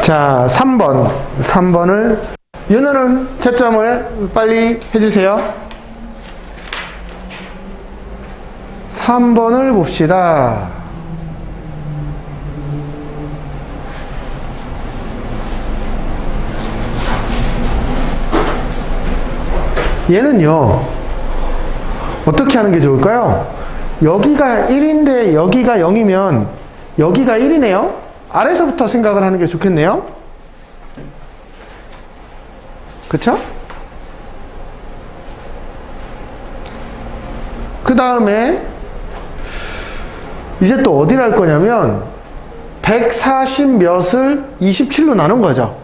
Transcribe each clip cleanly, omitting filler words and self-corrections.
자, 3번을 윤호는 채점을 빨리 해주세요. 3번을 봅시다. 얘는요, 어떻게 하는 게 좋을까요? 여기가 1인데 여기가 0이면 여기가 1이네요? 아래서부터 생각을 하는 게 좋겠네요? 그쵸? 그 다음에 이제 또 어디를 할 거냐면 140 몇을 27로 나눈 거죠.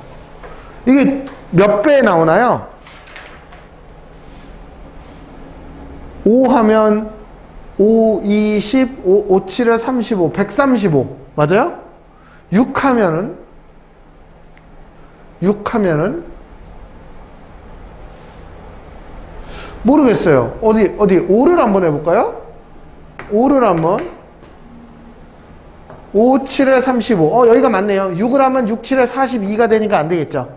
이게 몇 배 나오나요? 5 하면 5, 20, 5, 7에 35, 135. 맞아요? 6 하면은 모르겠어요. 어디 5를 한번 해볼까요? 5를 한번 5, 7에 35. 여기가 맞네요. 6을 하면 6, 7에 42가 되니까 안 되겠죠.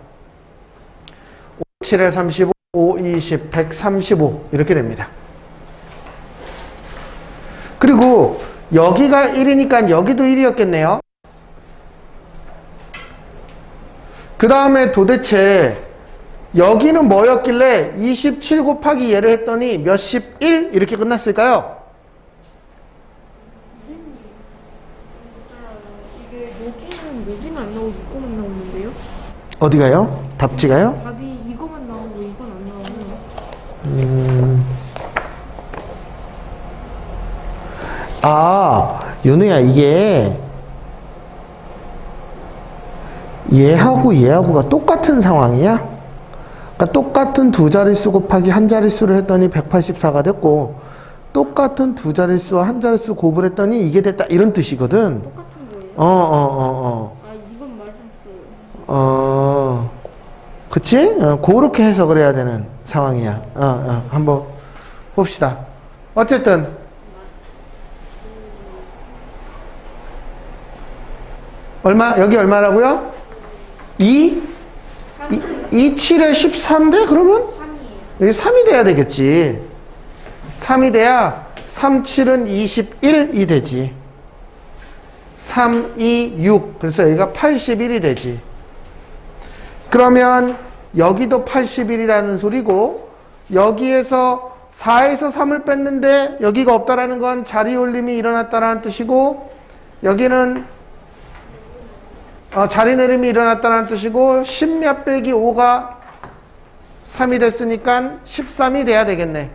5, 7에 35, 5, 20, 135 이렇게 됩니다. 그리고 여기가 1이니까 여기도 1이었겠네요. 그 다음에 도대체 여기는 뭐였길래 27 곱하기 얘를 했더니 몇십 1 이렇게 끝났을까요? 이게 여기는 안 나오고 이거만 나오는데요? 어디가요? 답지가요? 답이 이거만 나오고 이건 안 나오네요. 윤우야, 이게 얘하고 얘하고가 똑같은 상황이야? 그러니까 똑같은 두 자릿수 곱하기 한 자릿수를 했더니 184가 됐고, 똑같은 두 자릿수와 한 자릿수 곱을 했더니 이게 됐다, 이런 뜻이거든. 똑같은 거예요? 아, 이건 맞았어요. 그치? 그렇게 해석을 해야 되는 상황이야. 한번 봅시다. 어쨌든 여기 얼마라고요? 2? 7에 13대? 그러면? 3이에요. 여기 3이 돼야 되겠지. 3이 돼야 3, 7은 21이 되지. 3, 2, 6. 그래서 여기가 81이 되지. 그러면 여기도 81이라는 소리고, 여기에서 4에서 3을 뺐는데 여기가 없다라는 건 자리 올림이 일어났다라는 뜻이고, 여기는 자리 내림이 일어났다는 뜻이고, 10몇 빼기 5가 3이 됐으니까 13이 돼야 되겠네.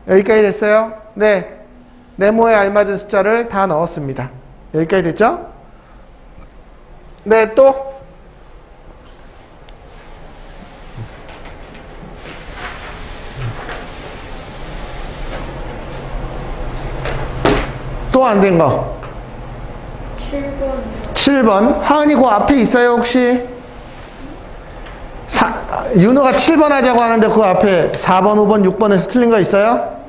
여기까지 됐어요? 네. 네모에 알맞은 숫자를 다 넣었습니다. 여기까지 됐죠? 네, 또? 또 안 된 거. 7번. 하은이 그 앞에 있어요, 혹시? 윤호가 7번 하자고 하는데 그 앞에 4번, 5번, 6번에서 틀린 거 있어요?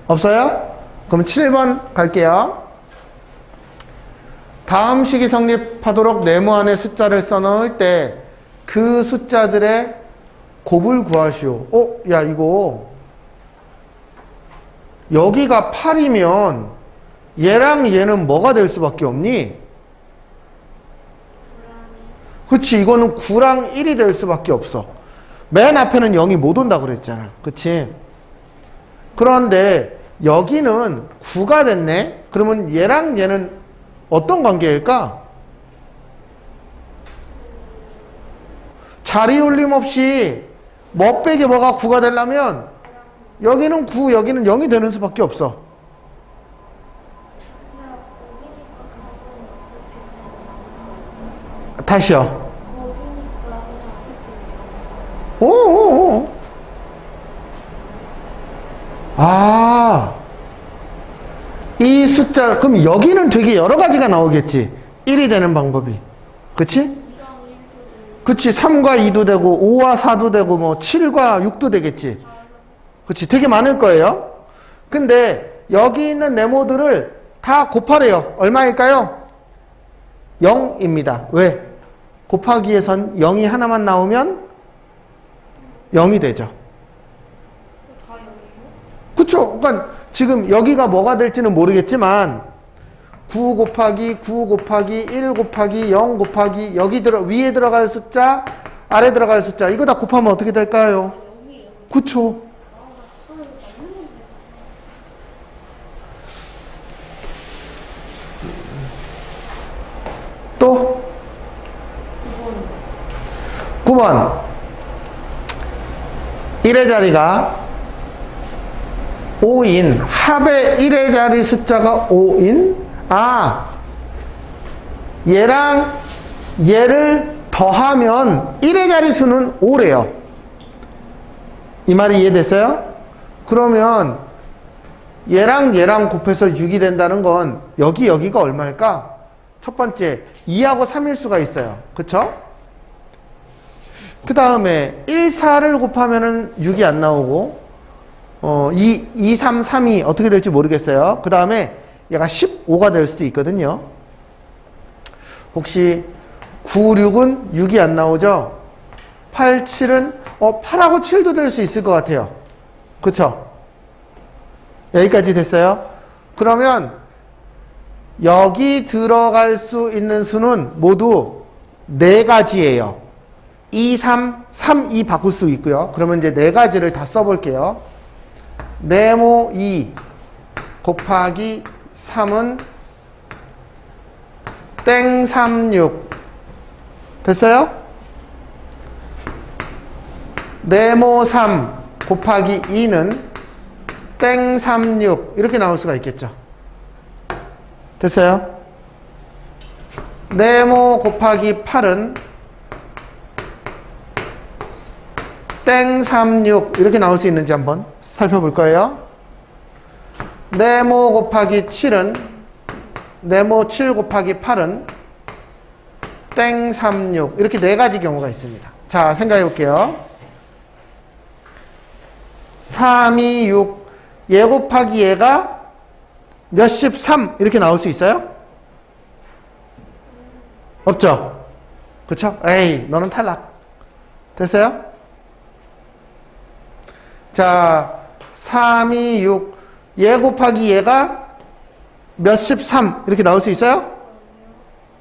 없어요? 그럼 7번 갈게요. 다음 식이 성립하도록 네모 안에 숫자를 써넣을 때 그 숫자들의 곱을 구하시오. 야, 이거 여기가 8이면 얘랑 얘는 뭐가 될 수밖에 없니? 그치, 이거는 9랑 1이 될 수밖에 없어. 맨 앞에는 0이 못 온다 그랬잖아. 그치? 그런데 여기는 9가 됐네? 그러면 얘랑 얘는 어떤 관계일까? 자리 올림 없이 뭐 빼기 뭐가 9가 되려면 여기는 9, 여기는 0이 되는 수밖에 없어. 다시요. 오오오. 이 숫자, 그럼 여기는 되게 여러 가지가 나오겠지. 1이 되는 방법이. 그치? 그치. 3과 2도 되고, 5와 4도 되고, 뭐, 7과 6도 되겠지. 그치. 되게 많을 거예요. 근데, 여기 있는 네모들을 다 곱하래요. 얼마일까요? 0입니다. 왜? 곱하기에선 0이 하나만 나오면 0이 되죠. 다 0이에요? 그쵸? 그러니까 지금 여기가 뭐가 될지는 모르겠지만 9 곱하기 9 곱하기 1 곱하기 0 곱하기 여기 위에 들어갈 숫자 아래 들어갈 숫자 이거 다 곱하면 어떻게 될까요? 0이에요. 그쵸? 또 9번 1의 자리가 5인 합의 1의 자리 숫자가 5인 얘랑 얘를 더하면 1의 자리 수는 5래요. 이 말이 이해됐어요? 그러면 얘랑 얘랑 곱해서 6이 된다는 건 여기가 얼마일까? 첫 번째 2하고 3일 수가 있어요. 그쵸? 그 다음에 1, 4를 곱하면은 6이 안 나오고 2, 3, 3이 어떻게 될지 모르겠어요. 그 다음에 얘가 15가 될 수도 있거든요. 혹시 9, 6은 6이 안 나오죠? 8, 7은 8하고 7도 될 수 있을 것 같아요. 그쵸? 여기까지 됐어요? 그러면 여기 들어갈 수 있는 수는 모두 4가지예요. 2, 3, 3, 2 바꿀 수 있고요. 그러면 이제 4가지를 다 써볼게요. 네모 2 곱하기 3은 땡 3, 6 됐어요? 네모 3 곱하기 2는 땡 3, 6 이렇게 나올 수가 있겠죠. 됐어요? 네모 곱하기 8은 땡 3, 6 이렇게 나올 수 있는지 한번 살펴볼 거예요. 네모 곱하기 7은 네모 7 곱하기 8은 땡 3, 6 이렇게 4가지 경우가 있습니다. 자, 생각해 볼게요. 3, 2, 6 얘 곱하기 얘가 몇십 3 이렇게 나올 수 있어요? 없죠? 그쵸? 에이 너는 탈락. 됐어요? 자 3, 2, 6 얘 곱하기 얘가 몇십 3 이렇게 나올 수 있어요?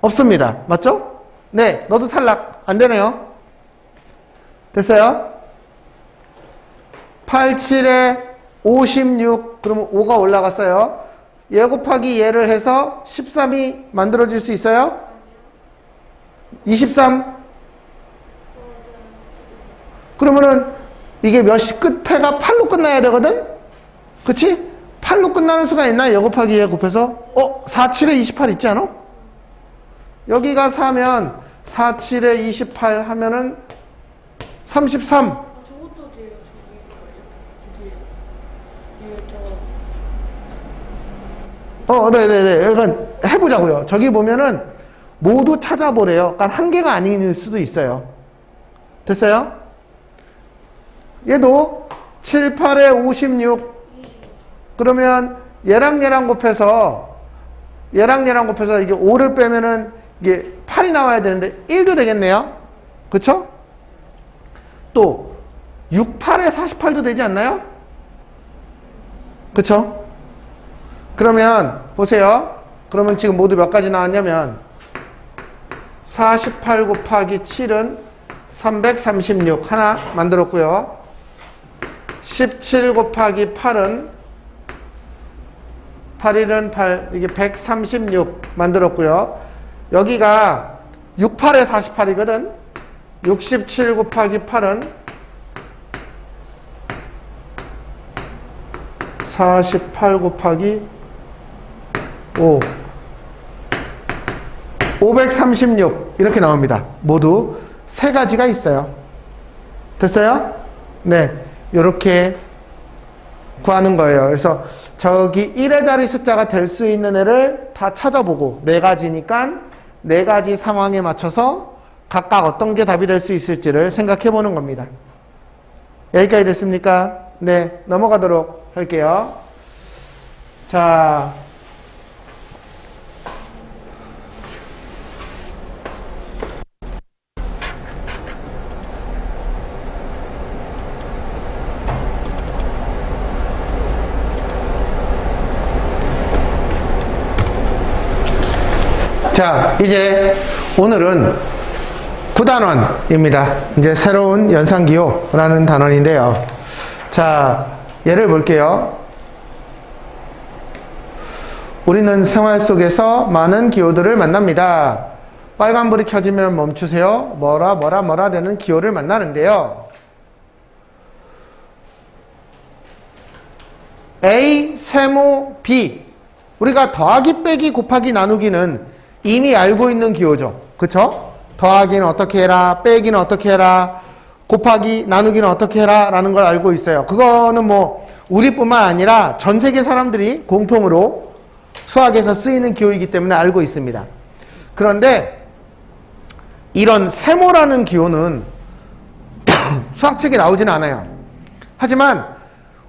없습니다. 맞죠? 네 너도 탈락. 안 되네요. 됐어요? 8, 7에 56 그러면 5가 올라갔어요. 얘 곱하기 얘를 해서 13이 만들어질 수 있어요? 23 그러면은 이게 몇시 끝에가 8로 끝나야 되거든? 그치? 8로 끝나는 수가 있나? 얘 곱하기 얘 곱해서 4, 7에 28 있지 않아? 여기가 4면 4, 7에 28 하면은 33 저것도 돼요. 네네네. 약간 해보자고요. 저기 보면은 모두 찾아보래요. 그러니까 한 개가 아닐 수도 있어요. 됐어요? 얘도 7, 8에 56 그러면 얘랑 곱해서 이게 5를 빼면은 이게 8이 나와야 되는데 1도 되겠네요. 그쵸? 또 6, 8에 48도 되지 않나요? 그쵸? 그러면 보세요. 그러면 지금 모두 몇 가지 나왔냐면 48 곱하기 7은 336 하나 만들었고요. 17 곱하기 8은 8일은 8 이게 136 만들었고요. 여기가 6, 8에 48이거든. 67 곱하기 8은 48 곱하기 5 536 이렇게 나옵니다. 모두 3가지가 있어요. 됐어요? 네, 이렇게 구하는 거예요. 그래서 저기 1의 자리 숫자가 될 수 있는 애를 다 찾아보고 4가지니까 4가지 상황에 맞춰서 각각 어떤 게 답이 될 수 있을지를 생각해 보는 겁니다. 여기까지 됐습니까? 네, 넘어가도록 할게요. 자, 자, 이제 오늘은 9단원입니다. 이제 새로운 연산기호라는 단원인데요. 자, 예를 볼게요. 우리는 생활 속에서 많은 기호들을 만납니다. 빨간불이 켜지면 멈추세요. 뭐라 되는 기호를 만나는데요. A, 세모, B. 우리가 더하기, 빼기, 곱하기, 나누기는 이미 알고 있는 기호죠. 그쵸? 더하기는 어떻게 해라, 빼기는 어떻게 해라, 곱하기, 나누기는 어떻게 해라 라는 걸 알고 있어요. 그거는 뭐 우리뿐만 아니라 전 세계 사람들이 공통으로 수학에서 쓰이는 기호이기 때문에 알고 있습니다. 그런데 이런 세모라는 기호는 수학책에 나오지는 않아요. 하지만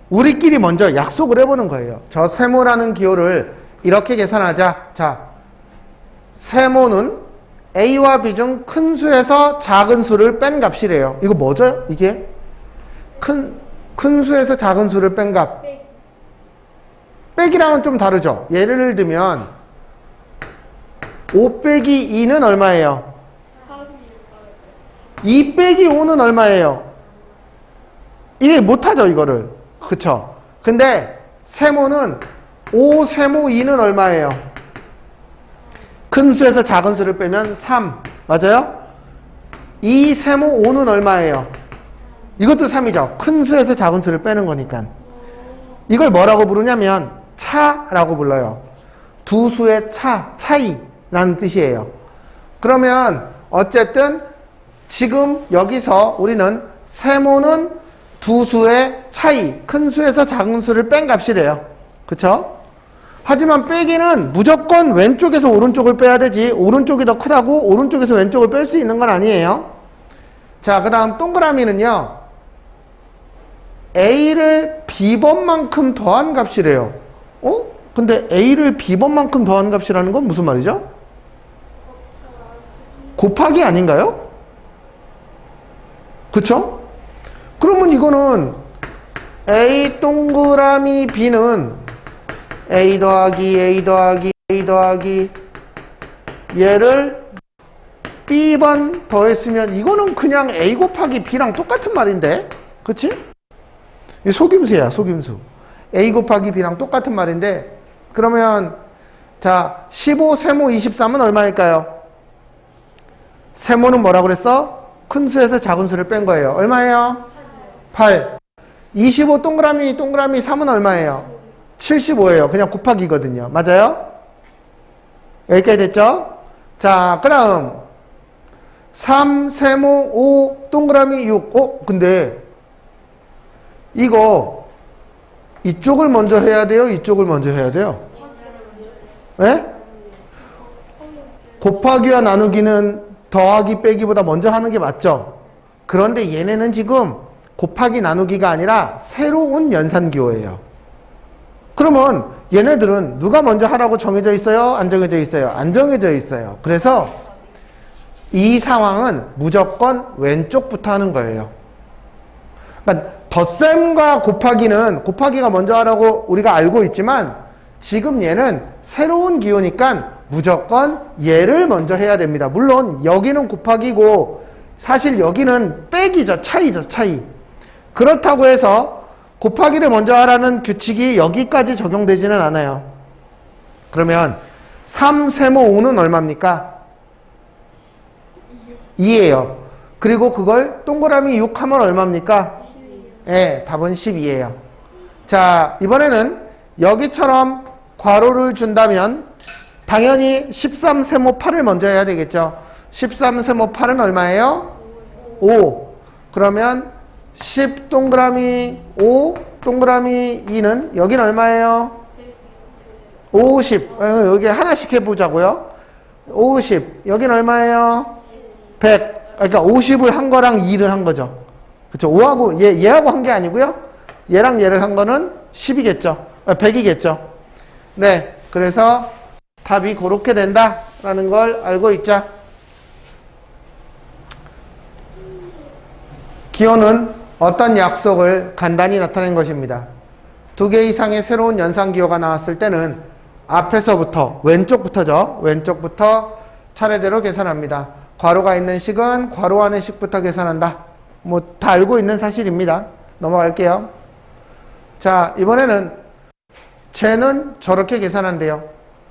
우리끼리 먼저 약속을 해보는 거예요. 저 세모라는 기호를 이렇게 계산하자. 자, 세모는 A와 B 중 큰 수에서 작은 수를 뺀 값이래요. 이거 뭐죠? 이게? 큰 수에서 작은 수를 뺀 값. 빼기랑은 좀 다르죠? 예를 들면 5 빼기 2는 얼마예요? 2 빼기 5는 얼마예요? 이게 못하죠, 이거를. 그쵸? 근데 세모는 5 세모 2는 얼마예요? 큰 수에서 작은 수를 빼면 3. 맞아요? 2 세모 5는 얼마예요? 이것도 3이죠. 큰 수에서 작은 수를 빼는 거니까. 이걸 뭐라고 부르냐면 차라고 불러요. 두 수의 차이라는 뜻이에요. 그러면 어쨌든 지금 여기서 우리는 세모는 두 수의 차이, 큰 수에서 작은 수를 뺀 값이래요. 그쵸? 하지만 빼기는 무조건 왼쪽에서 오른쪽을 빼야 되지, 오른쪽이 더 크다고 오른쪽에서 왼쪽을 뺄 수 있는 건 아니에요. 자, 그 다음 동그라미는요, A를 B번만큼 더한 값이래요. 근데 A를 B번만큼 더한 값이라는 건 무슨 말이죠? 곱하기 아닌가요? 그쵸? 그러면 이거는 A 동그라미 B는 A 더하기 A 더하기 A 더하기 얘를 B번 더했으면 이거는 그냥 A 곱하기 B랑 똑같은 말인데, 그치? 이 속임수야, 속임수. A 곱하기 B랑 똑같은 말인데, 그러면 자, 15 세모 23은 얼마일까요? 세모는 뭐라고 그랬어? 큰 수에서 작은 수를 뺀 거예요. 얼마예요? 8. 25 동그라미 3은 얼마예요? 75예요. 그냥 곱하기거든요. 맞아요? 여기까지 됐죠? 자, 그 다음 3 세모 5 동그라미 6. 근데 이거 이쪽을 먼저 해야 돼요? 이쪽을 먼저 해야 돼요? 네? 곱하기와 나누기는 더하기 빼기보다 먼저 하는 게 맞죠? 그런데 얘네는 지금 곱하기 나누기가 아니라 새로운 연산기호예요. 그러면 얘네들은 누가 먼저 하라고 정해져 있어요? 안 정해져 있어요? 안 정해져 있어요. 그래서 이 상황은 무조건 왼쪽부터 하는 거예요. 그러니까 덧셈과 곱하기는 곱하기가 먼저 하라고 우리가 알고 있지만 지금 얘는 새로운 기호니까 무조건 얘를 먼저 해야 됩니다. 물론 여기는 곱하기고 사실 여기는 빼기죠. 차이죠. 차이. 그렇다고 해서 곱하기를 먼저 하라는 규칙이 여기까지 적용되지는 않아요. 그러면 3 세모 5는 얼마입니까? 2예요. 그리고 그걸 동그라미 6 하면 얼마입니까? 네, 답은 12예요. 자, 이번에는 여기처럼 괄호를 준다면 당연히 13 세모 8을 먼저 해야 되겠죠. 13 세모 8은 얼마예요? 5. 그러면 10 동그라미 5 동그라미 2는 여긴 얼마예요? 50. 여기 하나씩 해보자고요. 50. 여긴 얼마예요? 100. 그러니까 50을 한 거랑 2를 한 거죠. 그렇죠? 5하고 얘하고 한 게 아니고요. 얘랑 얘를 한 거는 10이겠죠. 100이겠죠. 네. 그래서 답이 그렇게 된다라는 걸 알고 있자. 기호는 어떤 약속을 간단히 나타낸 것입니다. 2개 이상의 새로운 연산기호가 나왔을 때는 앞에서부터 왼쪽부터죠. 왼쪽부터 차례대로 계산합니다. 괄호가 있는 식은 괄호 안의 식부터 계산한다. 뭐 다 알고 있는 사실입니다. 넘어갈게요. 자, 이번에는 쟤는 저렇게 계산한대요.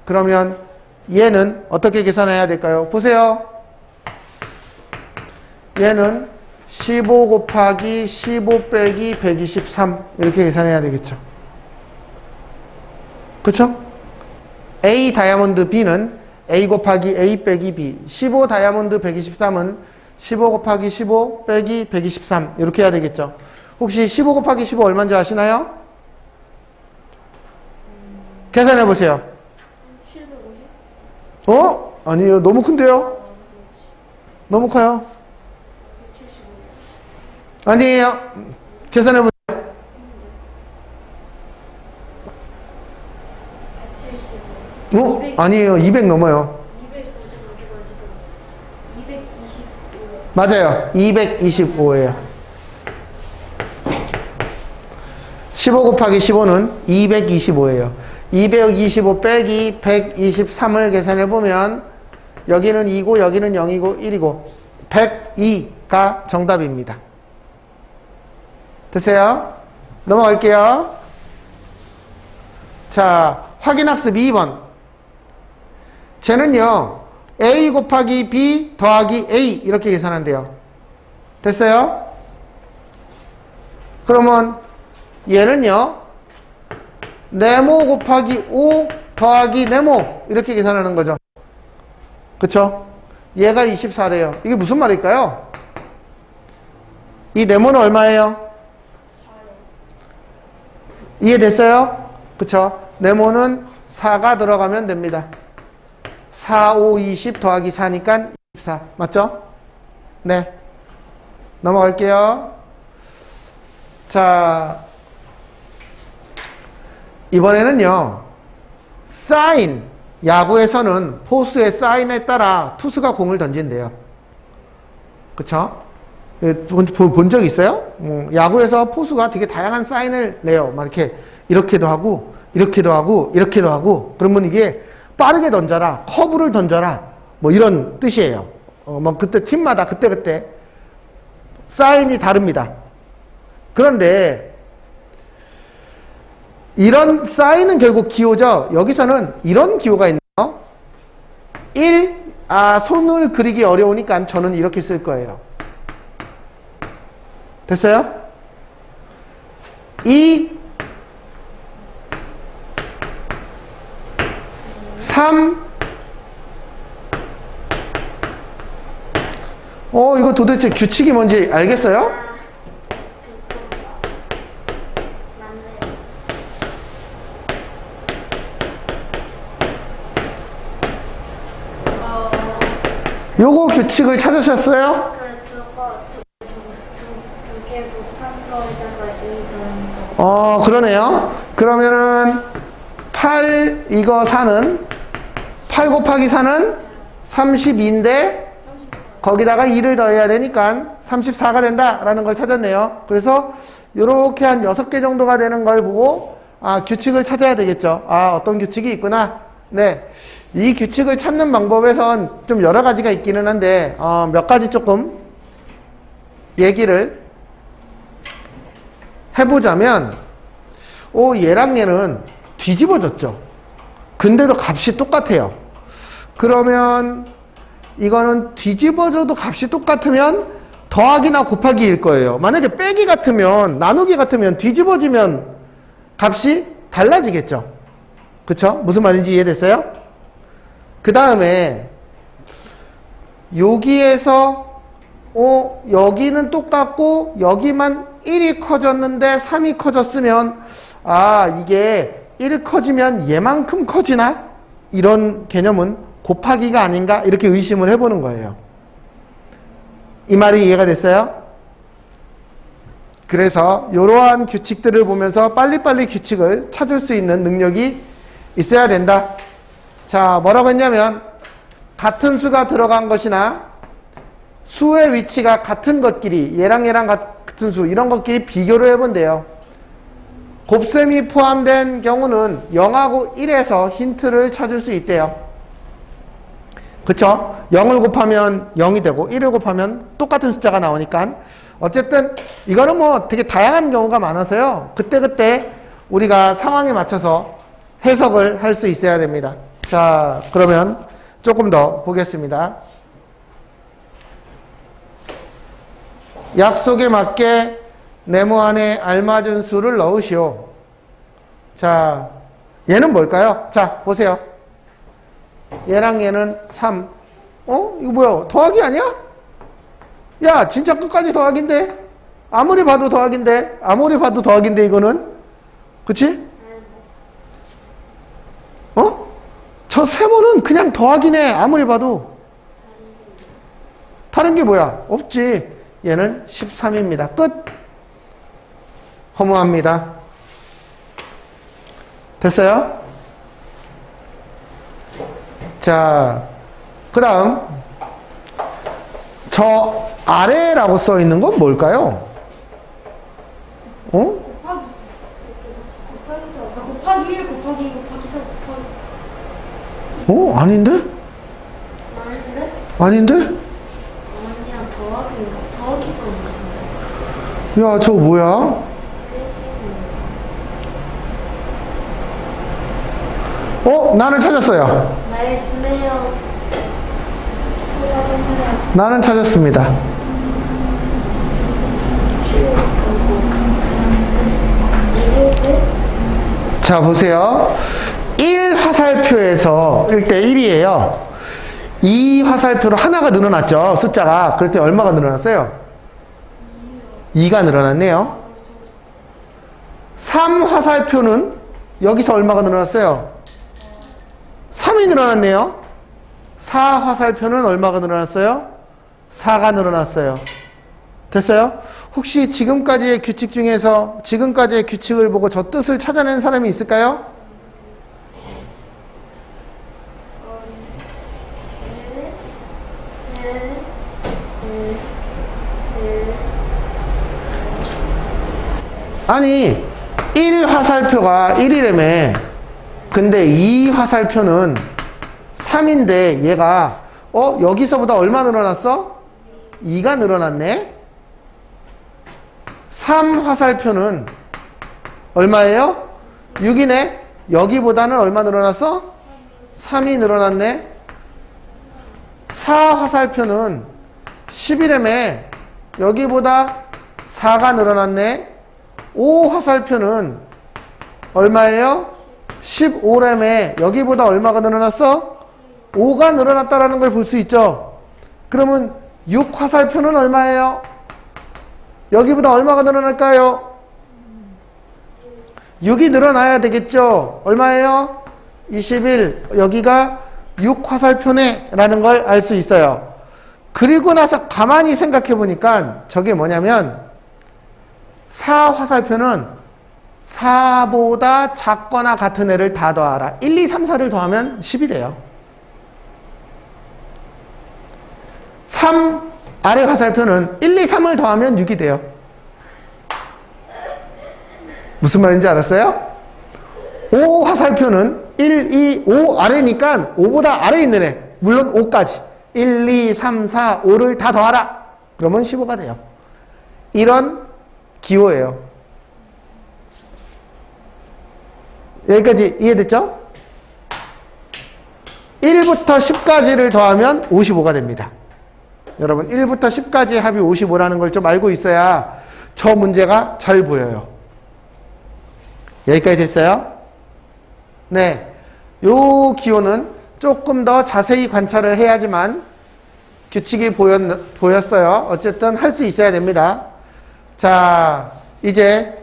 그러면 얘는 어떻게 계산해야 될까요? 보세요. 얘는 15 곱하기 15 빼기 123 이렇게 계산해야 되겠죠. 그렇죠? A 다이아몬드 B는 A 곱하기 A 빼기 B. 15 다이아몬드 123은 15 곱하기 15 빼기 123 이렇게 해야 되겠죠. 혹시 15 곱하기 15 얼마인지 아시나요? 계산해 보세요. 750? 아니에요. 너무 큰데요? 너무 커요. 175. 아니에요. 계산해 보세요. 175. 아니에요. 200 넘어요. 225. 맞아요. 225예요. 15 곱하기 15는 225예요. 225 빼기 123을 계산해 보면 여기는 2고 여기는 0이고 1이고 102가 정답입니다. 됐어요? 넘어갈게요. 자, 확인학습 2번. 쟤는요, A 곱하기 B 더하기 A 이렇게 계산한대요. 됐어요? 그러면 얘는요, 네모 곱하기 5 더하기 네모 이렇게 계산하는 거죠. 그쵸? 얘가 24래요. 이게 무슨 말일까요? 이 네모는 얼마예요? 이해됐어요? 그쵸? 네모는 4가 들어가면 됩니다. 4, 5, 20 더하기 4니까 24. 맞죠? 네. 넘어갈게요. 자, 이번에는요, 사인. 야구에서는 포수의 사인에 따라 투수가 공을 던진대요. 그쵸? 본 적 있어요? 야구에서 포수가 되게 다양한 사인을 내요. 막 이렇게도 하고, 이렇게도 하고, 이렇게도 하고. 그러면 이게 빠르게 던져라, 커브를 던져라, 뭐 이런 뜻이에요. 뭐 그때 팀마다 그때그때 사인이 다릅니다. 그런데 이런 사인은 결국 기호죠. 여기서는 이런 기호가 있네요. 1, 손을 그리기 어려우니까 저는 이렇게 쓸 거예요. 됐어요? 2, 3, 이거 도대체 규칙이 뭔지 알겠어요? 요거 규칙을 찾으셨어요? 두개 곱한 거에다가 2 더한 거. 그러네요. 그러면은 8 이거 4는 8 곱하기 4는 32인데 거기다가 2를 더해야 되니까 34가 된다라는 걸 찾았네요. 그래서 이렇게 한 6개 정도가 되는 걸 보고 규칙을 찾아야 되겠죠. 어떤 규칙이 있구나. 네, 이 규칙을 찾는 방법에선 좀 여러 가지가 있기는 한데 몇 가지 조금 얘기를 해보자면 얘랑 얘는 뒤집어졌죠. 근데도 값이 똑같아요. 그러면 이거는 뒤집어져도 값이 똑같으면 더하기나 곱하기일 거예요. 만약에 빼기 같으면, 나누기 같으면 뒤집어지면 값이 달라지겠죠. 그쵸? 무슨 말인지 이해됐어요? 그 다음에 여기에서 여기는 똑같고 여기만 1이 커졌는데 3이 커졌으면 이게 1 커지면 얘만큼 커지나? 이런 개념은 곱하기가 아닌가? 이렇게 의심을 해보는 거예요. 이 말이 이해가 됐어요? 그래서 이러한 규칙들을 보면서 빨리빨리 규칙을 찾을 수 있는 능력이 있어야 된다. 자, 뭐라고 했냐면 같은 수가 들어간 것이나 수의 위치가 같은 것끼리, 얘랑 얘랑 같은 수, 이런 것끼리 비교를 해본대요. 곱셈이 포함된 경우는 0하고 1에서 힌트를 찾을 수 있대요. 그쵸? 0을 곱하면 0이 되고 1을 곱하면 똑같은 숫자가 나오니까 어쨌든 이거는 뭐 되게 다양한 경우가 많아서요. 그때그때 우리가 상황에 맞춰서 해석을 할 수 있어야 됩니다. 자, 그러면 조금 더 보겠습니다. 약속에 맞게 네모 안에 알맞은 수를 넣으시오. 자, 얘는 뭘까요? 자, 보세요. 얘랑 얘는 3. 이거 뭐야? 더하기 아니야? 야, 진짜 끝까지 더하기인데? 아무리 봐도 더하기인데? 아무리 봐도 더하기인데, 이거는? 그치? 저 세모는 그냥 더하기네. 아무리 봐도. 다른 게 뭐야? 없지. 얘는 13입니다. 끝. 허무합니다. 됐어요? 자, 그 다음 저 아래라고 써 있는 건 뭘까요? 곱하기 1 곱하기 2 곱하기 4 곱하기 아닌데? 아닌데? 아닌데? 아니야 더하기가 없는데 야, 저거 뭐야? 나는 찾았어요. 네 주네요 나는 찾았습니다. 자, 보세요. 1 화살표에서 1대1이에요. 2 화살표로 하나가 늘어났죠. 숫자가. 그럴 때 얼마가 늘어났어요? 2가 늘어났네요. 3 화살표는 여기서 얼마가 늘어났어요? 3이 늘어났네요. 4 화살표는 얼마가 늘어났어요? 4가 늘어났어요. 됐어요? 혹시 지금까지의 규칙 중에서 지금까지의 규칙을 보고 저 뜻을 찾아낸 사람이 있을까요? 아니 1 화살표가 1이라며. 근데 2 화살표는 3인데 얘가 여기서보다 얼마 늘어났어? 2가 늘어났네. 3 화살표는 얼마예요? 6이네. 여기보다는 얼마 늘어났어? 3이 늘어났네. 4 화살표는 10이라며. 여기보다 4가 늘어났네. 5 화살표는 얼마예요? 15라며. 여기보다 얼마가 늘어났어? 5가 늘어났다라는 걸 볼 수 있죠. 그러면 6 화살표는 얼마예요? 여기보다 얼마가 늘어날까요? 6이 늘어나야 되겠죠. 얼마예요? 21. 여기가 6 화살표네 라는 걸 알 수 있어요. 그리고 나서 가만히 생각해 보니까 저게 뭐냐면 4 화살표는 4보다 작거나 같은 애를 다 더하라. 1, 2, 3, 4를 더하면 10이 돼요. 3 아래 화살표는 1, 2, 3을 더하면 6이 돼요. 무슨 말인지 알았어요? 5 화살표는 1, 2, 5 아래니까 5보다 아래에 있는 애. 물론 5까지. 1, 2, 3, 4, 5를 다 더하라. 그러면 15가 돼요. 이런 기호예요. 여기까지 이해됐죠? 1부터 10까지를 더하면 55가 됩니다. 여러분 1부터 10까지의 합이 55라는 걸 좀 알고 있어야 저 문제가 잘 보여요. 여기까지 됐어요? 네. 요 기호는 조금 더 자세히 관찰을 해야지만 규칙이 보였어요. 어쨌든 할 수 있어야 됩니다. 자, 이제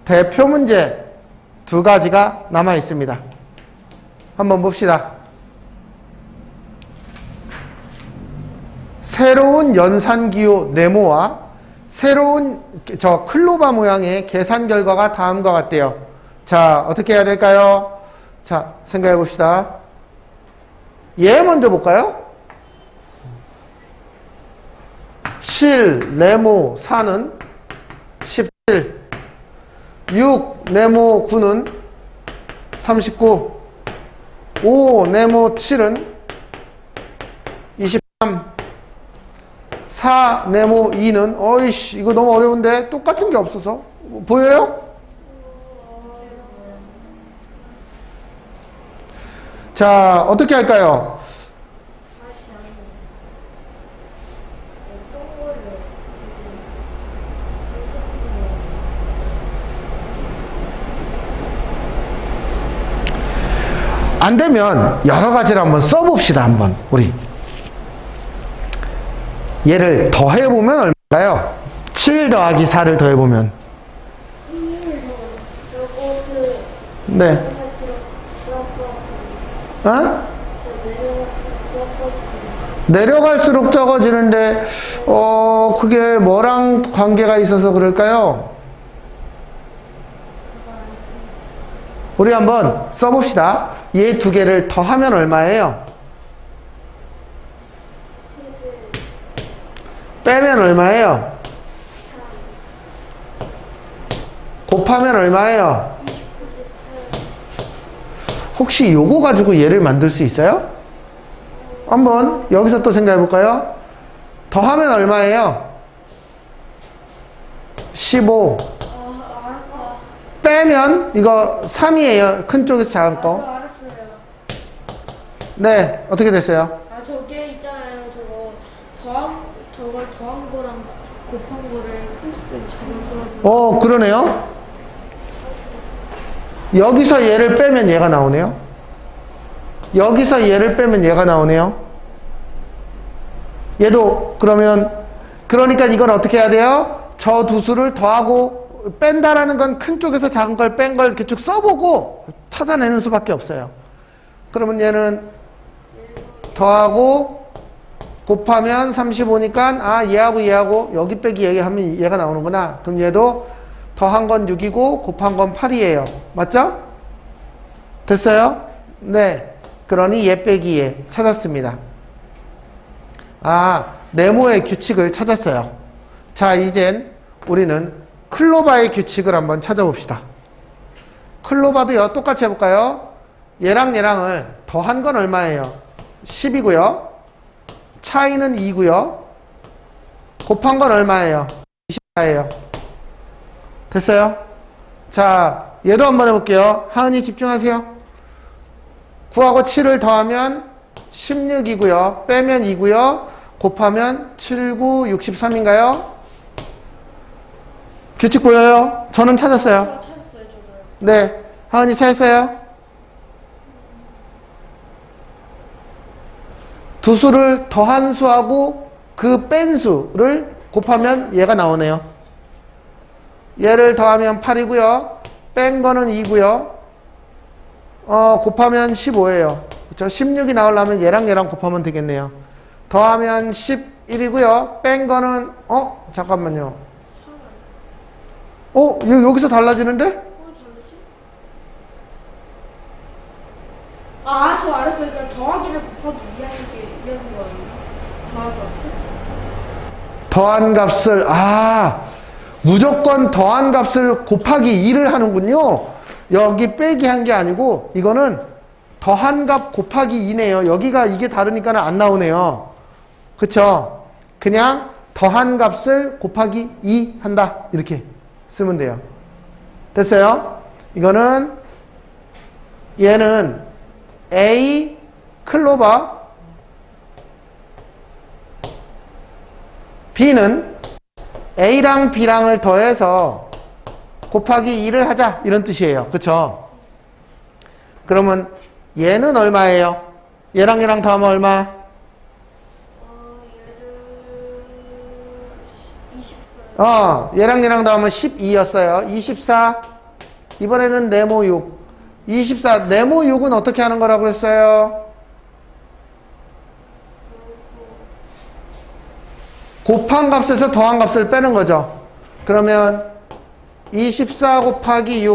대표 문제 2가지가 남아 있습니다. 한번 봅시다. 새로운 연산기호 네모와 새로운 저 클로바 모양의 계산 결과가 다음과 같대요. 자, 어떻게 해야 될까요? 자, 생각해 봅시다. 얘 먼저 볼까요? 7, 네모 4는 17. 6 네모 9는 39, 5 네모 7은 23, 4 네모 2는 어이씨 이거 너무 어려운데 똑같은 게 없어서 보여요? 자 어떻게 할까요? 안 되면 여러 가지를 한번 써봅시다. 한번 우리 얘를 더해보면 얼마일까요? 7 더하기 4를 더해보면 네. 어? 내려갈수록 적어지는데 그게 뭐랑 관계가 있어서 그럴까요? 우리 한번 써봅시다. 얘 두 개를 더하면 얼마예요? 빼면 얼마예요? 곱하면 얼마예요? 혹시 요거 가지고 얘를 만들 수 있어요? 한번 여기서 또 생각해 볼까요? 더하면 얼마예요? 15. 빼면 이거 3이에요. 큰 쪽에서 작은 거. 알았어요. 네, 어떻게 됐어요? 저게 있잖아요. 저걸 더한 거랑 곱한 거를 큰 스펙 적어서. 그러네요. 여기서 얘를 빼면 얘가 나오네요. 여기서 얘를 빼면 얘가 나오네요. 얘도 그러니까 이건 어떻게 해야 돼요? 저 두 수를 더하고 뺀다라는 건 큰 쪽에서 작은 걸 뺀 걸 이렇게 쭉 써보고 찾아내는 수밖에 없어요. 그러면 얘는 더하고 곱하면 35니까 얘하고 여기 빼기 얘기하면 얘가 나오는구나. 그럼 얘도 더한 건 6이고 곱한 건 8이에요. 맞죠? 됐어요? 네. 그러니 얘 빼기 얘 찾았습니다. 네모의 규칙을 찾았어요. 자, 이젠 우리는 클로바의 규칙을 한번 찾아봅시다. 클로바도요, 똑같이 해볼까요? 얘랑 얘랑을 더한 건 얼마예요? 10이고요. 차이는 2고요. 곱한 건 얼마예요? 24예요. 됐어요? 자, 얘도 한번 해볼게요. 하은이 집중하세요. 9하고 7을 더하면 16이고요. 빼면 2고요. 곱하면 7, 9, 63인가요? 규칙 보여요? 저는 찾았어요. 찾았어요, 저도요. 네. 하은이 찾았어요? 두 수를 더한 수하고 그 뺀 수를 곱하면 얘가 나오네요. 얘를 더하면 8이고요. 뺀 거는 2고요. 곱하면 15예요. 그렇죠? 16이 나오려면 얘랑 곱하면 되겠네요. 더하면 11이고요. 뺀 거는 잠깐만요. 여기서 달라지는데? 다르지? 저 알았어요. 그냥 더하기를 곱하기 이해하는 거 아니에요? 더한 값을? 더한 값을 무조건 더한 값을 곱하기 2를 하는군요. 여기 빼기 한 게 아니고 이거는 더한 값 곱하기 2네요. 여기가 이게 다르니까 안 나오네요. 그쵸? 그냥 더한 값을 곱하기 2 한다. 이렇게 쓰면 돼요. 됐어요? 얘는 A 클로바, B는 A랑 B랑을 더해서 곱하기 2를 하자 이런 뜻이에요. 그쵸? 그러면 얘는 얼마예요? 얘랑 얘랑 더하면 얼마? 얘랑 얘랑 더하면 12였어요. 24. 이번에는 네모 6. 24. 네모 6은 어떻게 하는 거라고 그랬어요? 곱한 값에서 더한 값을 빼는 거죠. 그러면 24 곱하기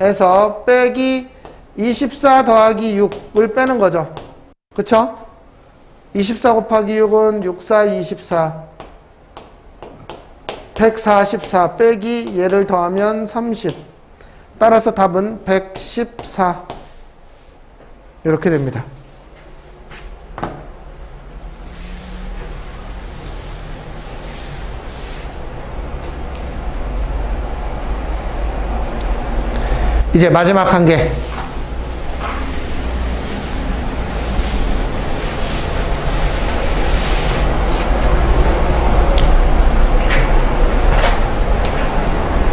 6에서 빼기 24 더하기 6을 빼는 거죠. 그쵸? 24 곱하기 6은 6, 4, 24. 144 빼기 얘를 더하면 30. 따라서 답은 114. 이렇게 됩니다. 이제 마지막 한 개.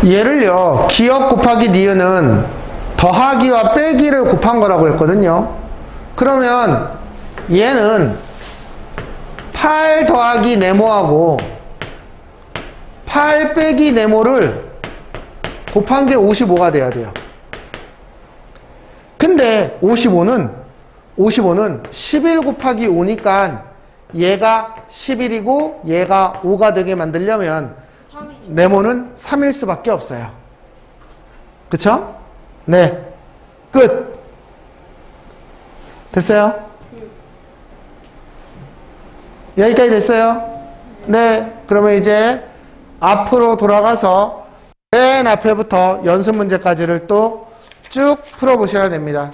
얘를요, 기억 곱하기 니은은 더하기와 빼기를 곱한 거라고 했거든요. 그러면 얘는 8 더하기 네모하고 8 빼기 네모를 곱한 게 55가 돼야 돼요. 근데 55는 11 곱하기 5니까 얘가 11이고 얘가 5가 되게 만들려면 3이죠. 네모는 3일 수밖에 없어요. 그쵸? 네. 끝. 됐어요? 여기까지 됐어요? 네. 그러면 이제 앞으로 돌아가서 맨 앞에부터 연습 문제까지를 또 쭉 풀어보셔야 됩니다.